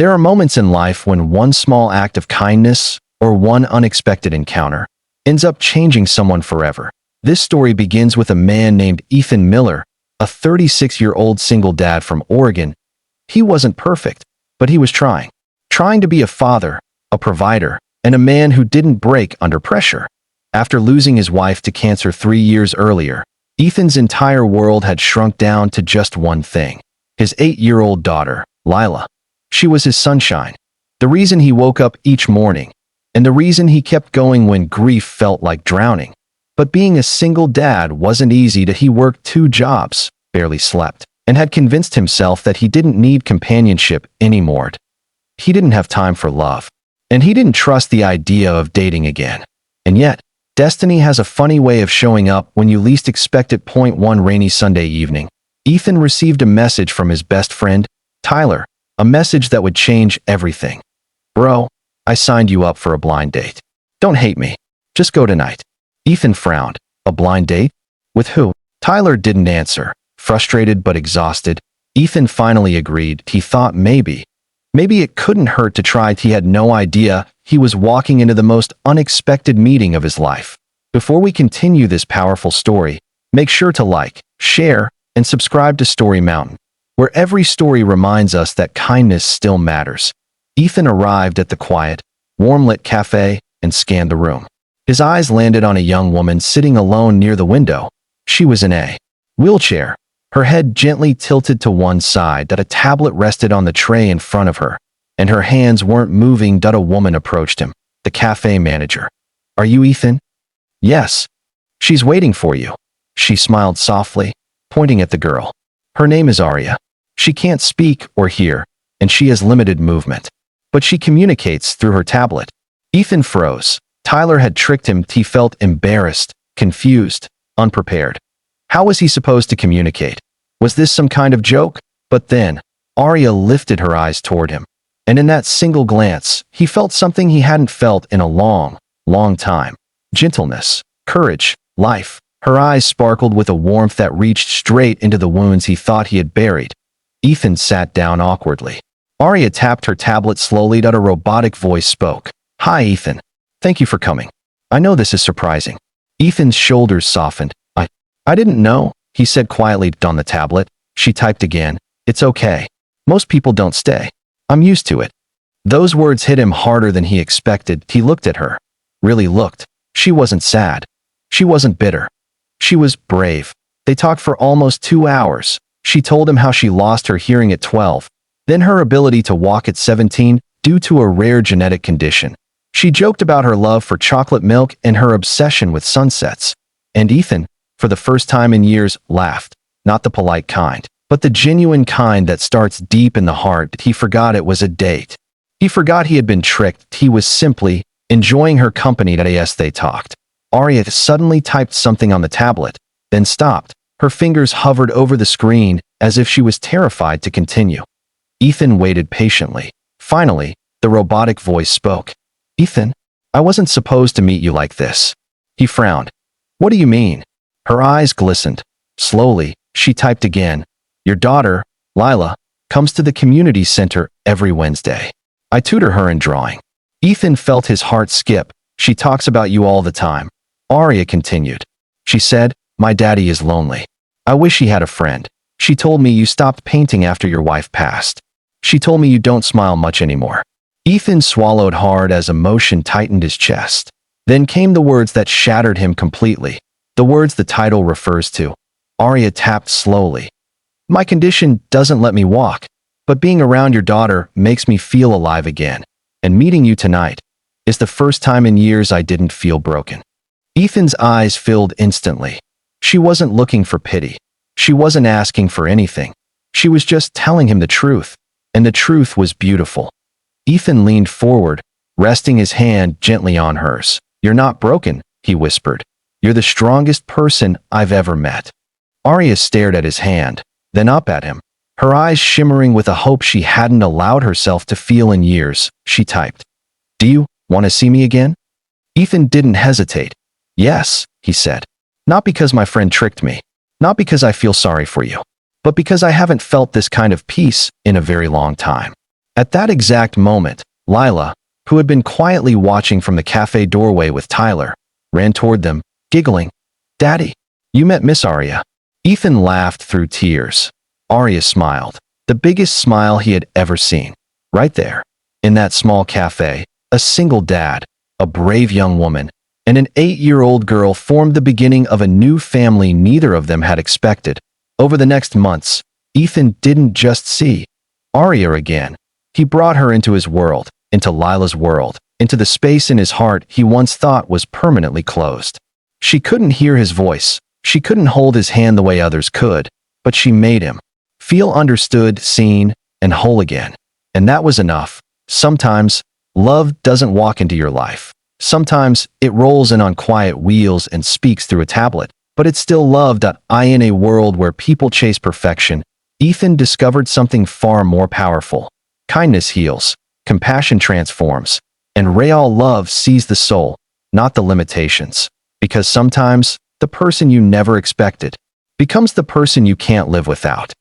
There are moments in life when one small act of kindness or one unexpected encounter ends up changing someone forever. This story begins with a man named Ethan Miller, a 36-year-old single dad from Oregon. He wasn't perfect, but he was trying to be a father, a provider, and a man who didn't break under pressure. After losing his wife to cancer 3 years earlier, Ethan's entire world had shrunk down to just one thing: his 8-year-old daughter, Lila. She was his sunshine, the reason he woke up each morning, and the reason he kept going when grief felt like drowning. But being a single dad wasn't easy. He worked 2 jobs, barely slept, and had convinced himself that he didn't need companionship anymore. He didn't have time for love, and he didn't trust the idea of dating again. And yet, destiny has a funny way of showing up when you least expect it. One rainy Sunday evening, Ethan received a message from his best friend, Tyler, a message that would change everything. "Bro, I signed you up for a blind date. Don't hate me. Just go tonight." Ethan frowned. A blind date? With who? Tyler didn't answer. Frustrated but exhausted, Ethan finally agreed. He thought maybe it couldn't hurt to try. He had no idea he was walking into the most unexpected meeting of his life. Before we continue this powerful story, make sure to like, share, and subscribe to Story Mountain, where every story reminds us that kindness still matters. Ethan arrived at the quiet, warm-lit cafe and scanned the room. His eyes landed on a young woman sitting alone near the window. She was in a wheelchair, her head gently tilted to one side. A tablet rested on the tray in front of her, and her hands weren't moving. A woman approached him, the cafe manager. "Are you Ethan?" "Yes. She's waiting for you." She smiled softly, pointing at the girl. "Her name is Aria. She can't speak or hear, and she has limited movement, but she communicates through her tablet." Ethan froze. Tyler had tricked him. He felt embarrassed, confused, unprepared. How was he supposed to communicate? Was this some kind of joke? But then, Aria lifted her eyes toward him, and in that single glance, he felt something he hadn't felt in a long, long time. Gentleness, courage, life. Her eyes sparkled with a warmth that reached straight into the wounds he thought he had buried. Ethan sat down awkwardly. Aria tapped her tablet slowly. A robotic voice spoke. "Hi, Ethan. Thank you for coming. I know this is surprising." Ethan's shoulders softened. I didn't know," he said quietly on the tablet. She typed again. "It's okay. Most people don't stay. I'm used to it." Those words hit him harder than he expected. He looked at her. Really looked. She wasn't sad. She wasn't bitter. She was brave. They talked for almost 2 hours. She told him how she lost her hearing at 12, then her ability to walk at 17 due to a rare genetic condition. She joked about her love for chocolate milk and her obsession with sunsets. And Ethan, for the first time in years, laughed. Not the polite kind, but the genuine kind that starts deep in the heart. He forgot it was a date. He forgot he had been tricked. He was simply enjoying her company. As they talked, Aria suddenly typed something on the tablet, then stopped. Her fingers hovered over the screen as if she was terrified to continue. Ethan waited patiently. Finally, the robotic voice spoke. "Ethan, I wasn't supposed to meet you like this." He frowned. "What do you mean?" Her eyes glistened. Slowly, she typed again. "Your daughter, Lila, comes to the community center every Wednesday. I tutor her in drawing." Ethan felt his heart skip. "She talks about you all the time." Aria continued. "She said, 'My daddy is lonely. I wish he had a friend. She told me you stopped painting after your wife passed. She told me you don't smile much anymore.'" Ethan swallowed hard as emotion tightened his chest. Then came the words that shattered him completely. The words the title refers to. Aria tapped slowly. "My condition doesn't let me walk, but being around your daughter makes me feel alive again. And meeting you tonight is the first time in years I didn't feel broken." Ethan's eyes filled instantly. She wasn't looking for pity. She wasn't asking for anything. She was just telling him the truth, and the truth was beautiful. Ethan leaned forward, resting his hand gently on hers. "You're not broken," he whispered. "You're the strongest person I've ever met." Aria stared at his hand, then up at him, her eyes shimmering with a hope she hadn't allowed herself to feel in years. She typed, "Do you want to see me again?" Ethan didn't hesitate. "Yes," he said. "Not because my friend tricked me, not because I feel sorry for you, but because I haven't felt this kind of peace in a very long time." At that exact moment, Lila, who had been quietly watching from the cafe doorway with Tyler, ran toward them, giggling. "Daddy, you met Miss Arya." Ethan laughed through tears. Arya smiled, the biggest smile he had ever seen. Right there, in that small cafe, a single dad, a brave young woman, and an 8-year-old girl formed the beginning of a new family neither of them had expected. Over the next months, Ethan didn't just see Arya again. He brought her into his world, into Lila's world, into the space in his heart he once thought was permanently closed. She couldn't hear his voice, she couldn't hold his hand the way others could, but she made him feel understood, seen, and whole again. And that was enough. Sometimes, love doesn't walk into your life. Sometimes, it rolls in on quiet wheels and speaks through a tablet, but it's still love. In a world where people chase perfection, Ethan discovered something far more powerful. Kindness heals, compassion transforms, and real love sees the soul, not the limitations. Because sometimes, the person you never expected becomes the person you can't live without.